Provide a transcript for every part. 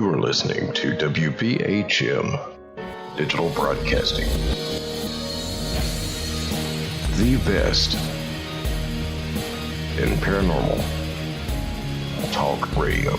You are listening to WPHM Digital Broadcasting, the best in paranormal talk radio.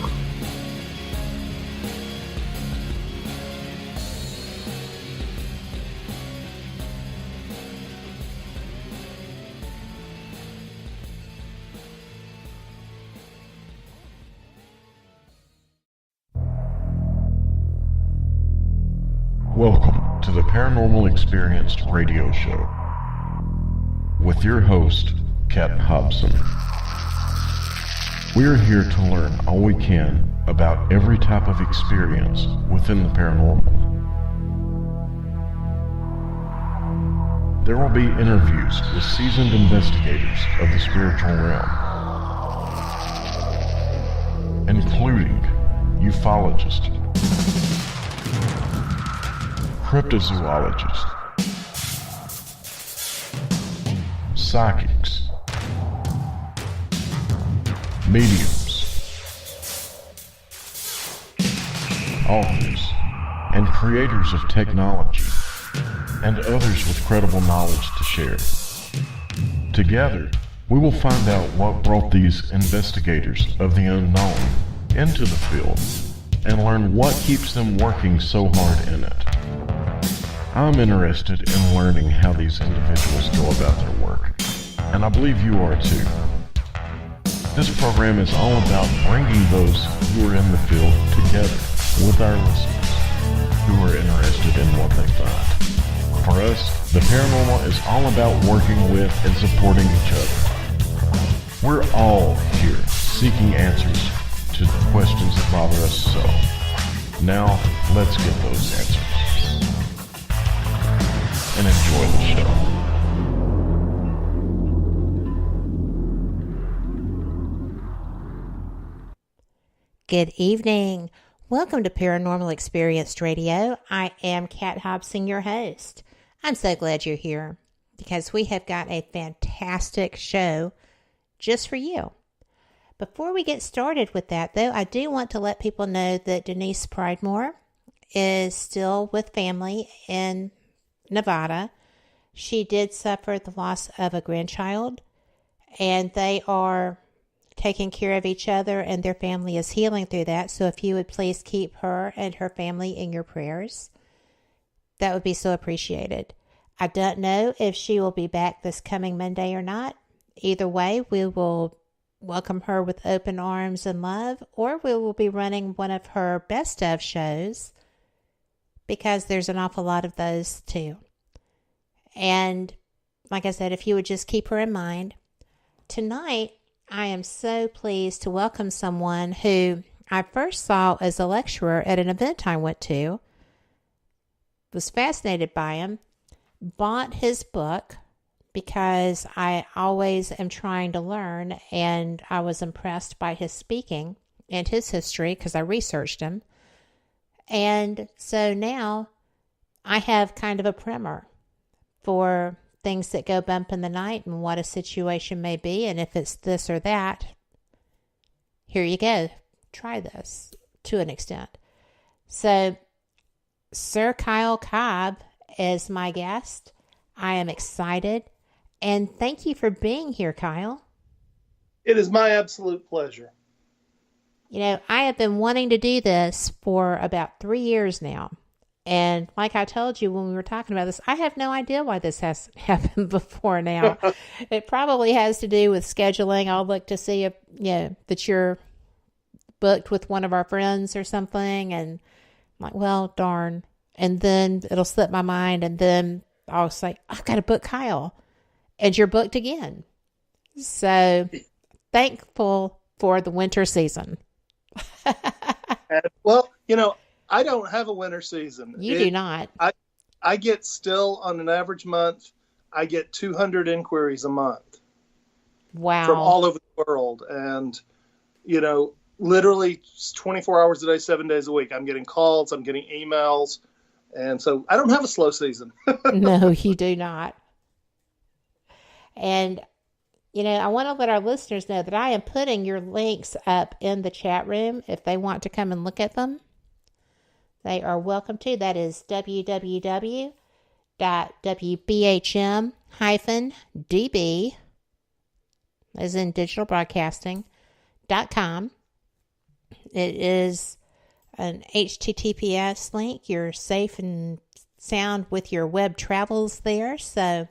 Welcome to the Paranormal Experienced radio show with your host, Kat Hobson. We're here to learn all we can about every type of experience within the paranormal. There will be interviews with seasoned investigators of the spiritual realm, including ufologists, cryptozoologists, psychics, mediums, authors, and creators of technology, and others with credible knowledge to share. Together, we will find out what brought these investigators of the unknown into the field and learn what keeps them working so hard in it. I'm interested in learning how these individuals go about their work, and I believe you are too. This program is all about bringing those who are in the field together with our listeners who are interested in what they find. For us, the paranormal is all about working with and supporting each other. We're all here seeking answers to the questions that bother us so. Now, let's get those answers. And enjoy the show. Good evening. Welcome to Paranormal Experienced Radio. I am Kat Hobson, your host. I'm so glad you're here because we have got a fantastic show just for you. Before we get started with that, though, I do want to let people know that Denise Pridemore is still with family in Nevada. She did suffer the loss of a grandchild, and they are taking care of each other, and their family is healing through that. So if you would please keep her and her family in your prayers, that would be so appreciated. I don't know if she will be back this coming Monday or not. Either way, we will welcome her with open arms and love, or we will be running one of her best of shows because there's an awful lot of those too. And like I said, if you would just keep her in mind. Tonight, I am so pleased to welcome someone who I first saw as a lecturer at an event I went to, was fascinated by him, bought his book because I always am trying to learn, and I was impressed by his speaking and his history because I researched him. And so now I have kind of a primer for things that go bump in the night and what a situation may be. And if it's this or that, here you go. Try this to an extent. So Sir Kyl Cobb is my guest. I am excited. And thank you for being here, Kyl. It is my absolute pleasure. You know, I have been wanting to do this for about 3 years now. And like I told you when we were talking about this, I have no idea why this hasn't happened before now. It probably has to do with scheduling. I'll look to see if, that you're booked with one of our friends or something. And I'm like, well, darn. And then it'll slip my mind. And then I'll say, I've got to book Kyl. And you're booked again. So thankful for the winter season. Well, I don't have a winter season. You do not. I get still on an average month, I get 200 inquiries a month. Wow. From all over the world. And, literally 24 hours a day, 7 days a week. I'm getting calls, I'm getting emails. And so I don't have a slow season. No, you do not. And, I want to let our listeners know that I am putting your links up in the chat room if they want to come and look at them. they are welcome to. That is www.wbhm-db, as in digital broadcasting.com. It is an HTTPS link. You're safe and sound with your web travels there, so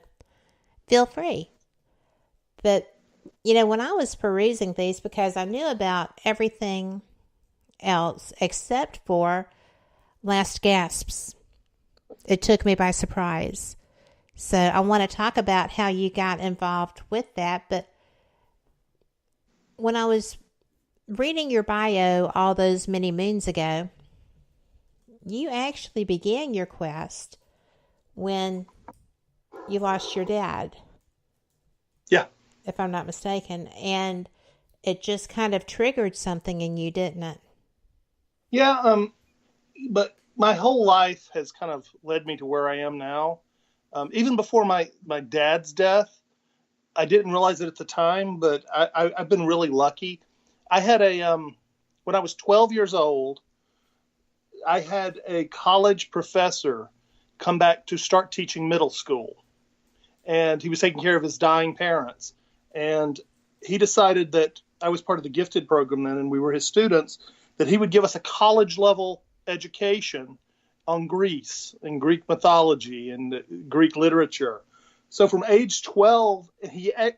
feel free. But, when I was perusing these, because I knew about everything else except for Last Gasps, it took me by surprise. So I want to talk about how you got involved with that. But when I was reading your bio all those many moons ago, you actually began your quest when you lost your dad. Yeah. If I'm not mistaken. And it just kind of triggered something in you, didn't it? Yeah. But my whole life has kind of led me to where I am now. Even before my dad's death, I didn't realize it at the time, but I've been really lucky. I had when I was 12 years old, I had a college professor come back to start teaching middle school. And he was taking care of his dying parents. And he decided that I was part of the gifted program then, and we were his students, that he would give us a college level education on Greece and Greek mythology and Greek literature. So from age 12,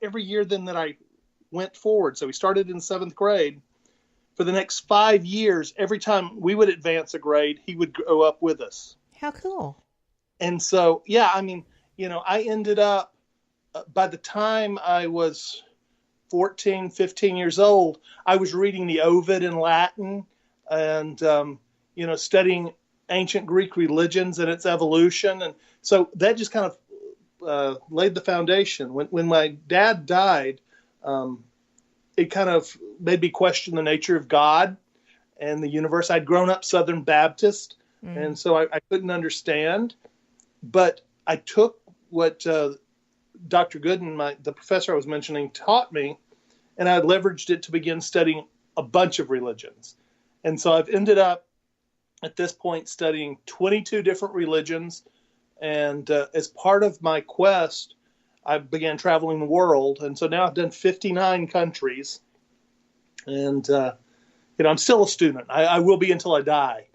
every year then that I went forward, so he started in 7th grade, for the next 5 years, every time we would advance a grade, he would go up with us. How cool. And so, yeah, I mean, I ended up, by the time I was 14, 15 years old, I was reading the Ovid in Latin and, studying ancient Greek religions and its evolution. And so that just kind of laid the foundation. When my dad died, it kind of made me question the nature of God and the universe. I'd grown up Southern Baptist, and so I couldn't understand. But I took what Dr. Gooden, the professor I was mentioning, taught me, and I leveraged it to begin studying a bunch of religions. And so I've ended up, at this point, studying 22 different religions. And as part of my quest, I began traveling the world. And so now I've done 59 countries. And, I'm still a student. I will be until I die.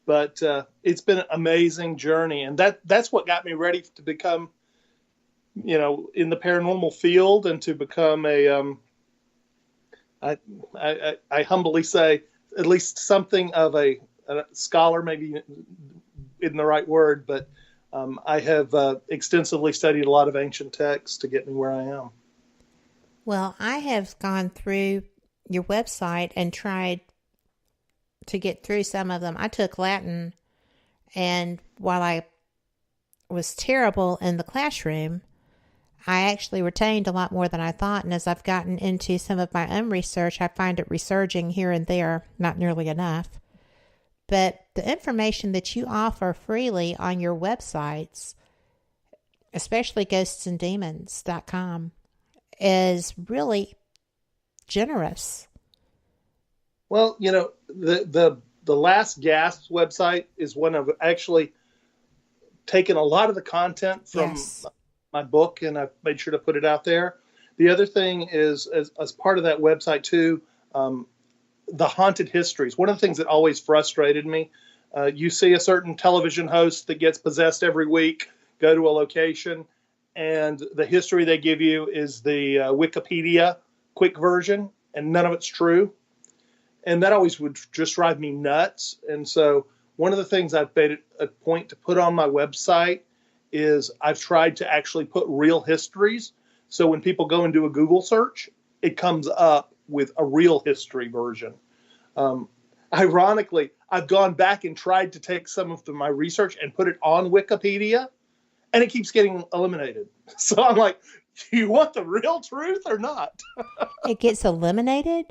But it's been an amazing journey. And that's what got me ready to become, in the paranormal field, and to become I humbly say, at least something of a scholar, maybe isn't the right word, but I have extensively studied a lot of ancient texts to get me where I am. Well, I have gone through your website and tried to get through some of them. I took Latin, and while I was terrible in the classroom, I actually retained a lot more than I thought. And as I've gotten into some of my own research, I find it resurging here and there, not nearly enough. But the information that you offer freely on your websites, especially ghostsanddemons.com, is really generous. Well, the Last Gasps website is one of actually taken a lot of the content from my book, and I've made sure to put it out there. The other thing is, as part of that website too, the haunted histories. One of the things that always frustrated me, you see a certain television host that gets possessed every week, go to a location, and the history they give you is the Wikipedia quick version, and none of it's true. And that always would just drive me nuts. And so one of the things I've made it a point to put on my website is I've tried to actually put real histories. So when people go and do a Google search, it comes up with a real history version. Ironically, I've gone back and tried to take some of my research and put it on Wikipedia, and it keeps getting eliminated. So I'm like, do you want the real truth or not? It gets eliminated?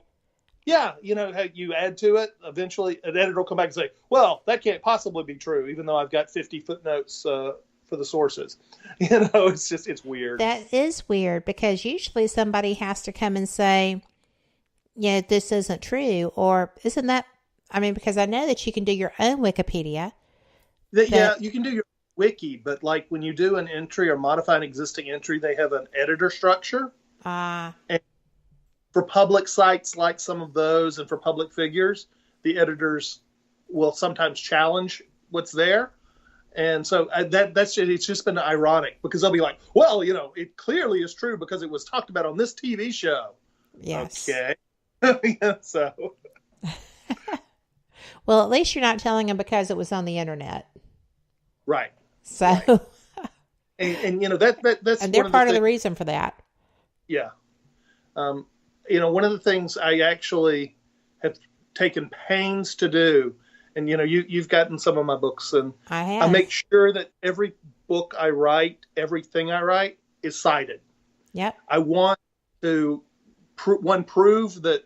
Yeah, how you add to it, eventually an editor will come back and say, well, that can't possibly be true, even though I've got 50 footnotes for the sources. It's weird. That is weird, because usually somebody has to come and say, this isn't true, or isn't that I mean, because I know that you can do your own Wikipedia. Yeah, you can do your wiki, but like when you do an entry or modify an existing entry, they have an editor structure. Ah. And for public sites like some of those and for public figures, the editors will sometimes challenge what's there. And so it's just been ironic because they'll be like, well, it clearly is true because it was talked about on this TV show. Yes. Okay. Yeah, so. Well, at least you're not telling them because it was on the internet. Right. So. Right. And that's and they're one part of the the reason for that. Yeah. One of the things I actually have taken pains to do, and you've gotten some of my books, and I have. I make sure that every book I write, everything I write, is cited. Yep. I want to prove that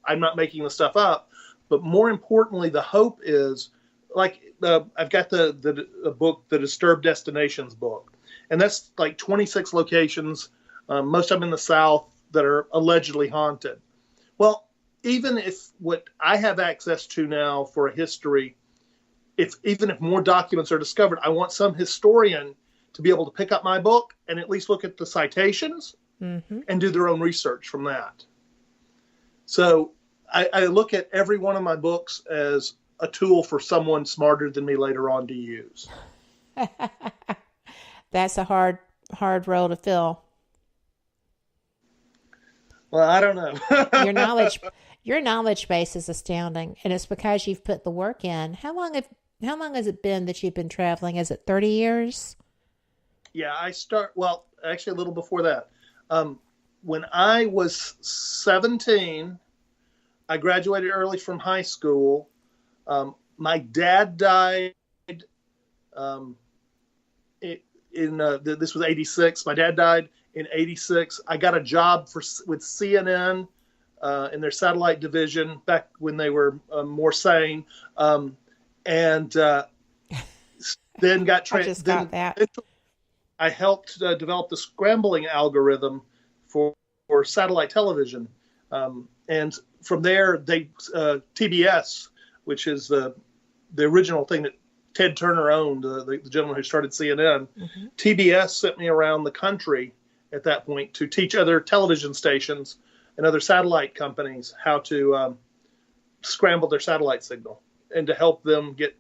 I'm not making the stuff up, but more importantly, the hope is like I've got the book, the Disturbed Destinations book, and that's like 26 locations, most of them in the South, that are allegedly haunted. Well, even if what I have access to now for a history, even if more documents are discovered, I want some historian to be able to pick up my book and at least look at the citations and do their own research from that. So I look at every one of my books as a tool for someone smarter than me later on to use. That's a hard role to fill. Well, I don't know. Your knowledge base is astounding, and it's because you've put the work in. How long has it been that you've been traveling? Is it 30 years? Yeah, actually a little before that. When I was 17, I graduated early from high school. My dad died this was 86. My dad died in 86. I got a job with CNN in their satellite division back when they were more sane, and then got I just got that. I helped develop the scrambling algorithm for satellite television, and from there TBS, which is the original thing that Ted Turner owned, the gentleman who started CNN. TBS sent me around the country at that point to teach other television stations and other satellite companies how to scramble their satellite signal and to help them get.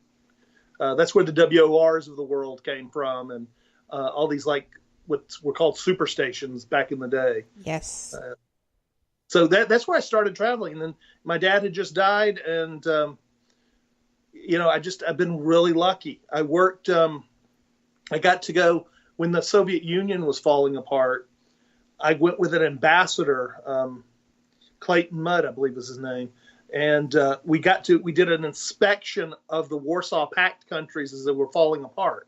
That's where the WORs of the world came from, and all these like what were called superstations back in the day. Yes. So that's where I started traveling, and then my dad had just died, and I've been really lucky. I worked. I got to go when the Soviet Union was falling apart. I went with an ambassador, Clayton Mudd, I believe was his name, and we did an inspection of the Warsaw Pact countries as they were falling apart.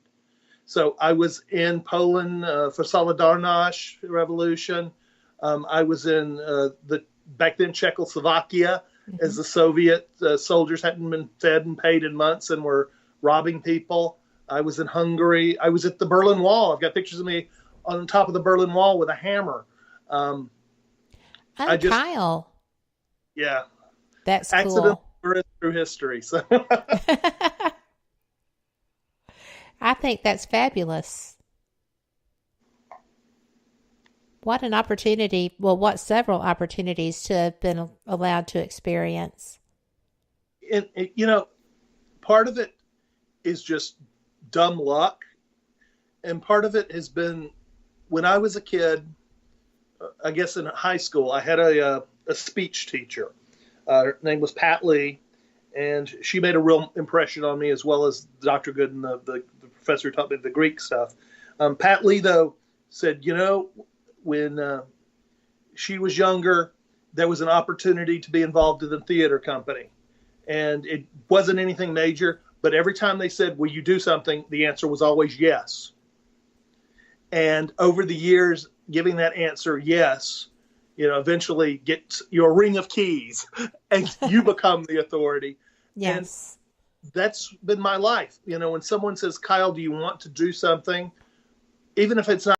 So I was in Poland for Solidarność Revolution. I was in back then Czechoslovakia as the Soviet soldiers hadn't been fed and paid in months and were robbing people. I was in Hungary. I was at the Berlin Wall. I've got pictures of me on top of the Berlin Wall with a hammer. Kyle. Yeah. That's accidental cool. Through history. So. I think that's fabulous. What an opportunity. Well, what several opportunities to have been allowed to experience. And part of it is just dumb luck. And part of it has been when I was a kid, I guess in high school, I had a speech teacher. Her name was Pat Lee, and she made a real impression on me, as well as Dr. Gooden, the professor who taught me the Greek stuff. Pat Lee, though, said, when she was younger, there was an opportunity to be involved in the theater company. And it wasn't anything major, but every time they said, will you do something? The answer was always yes. And over the years, giving that answer yes, eventually gets your ring of keys and you become the authority. Yes. And that's been my life. When someone says, Kyl, do you want to do something? Even if it's not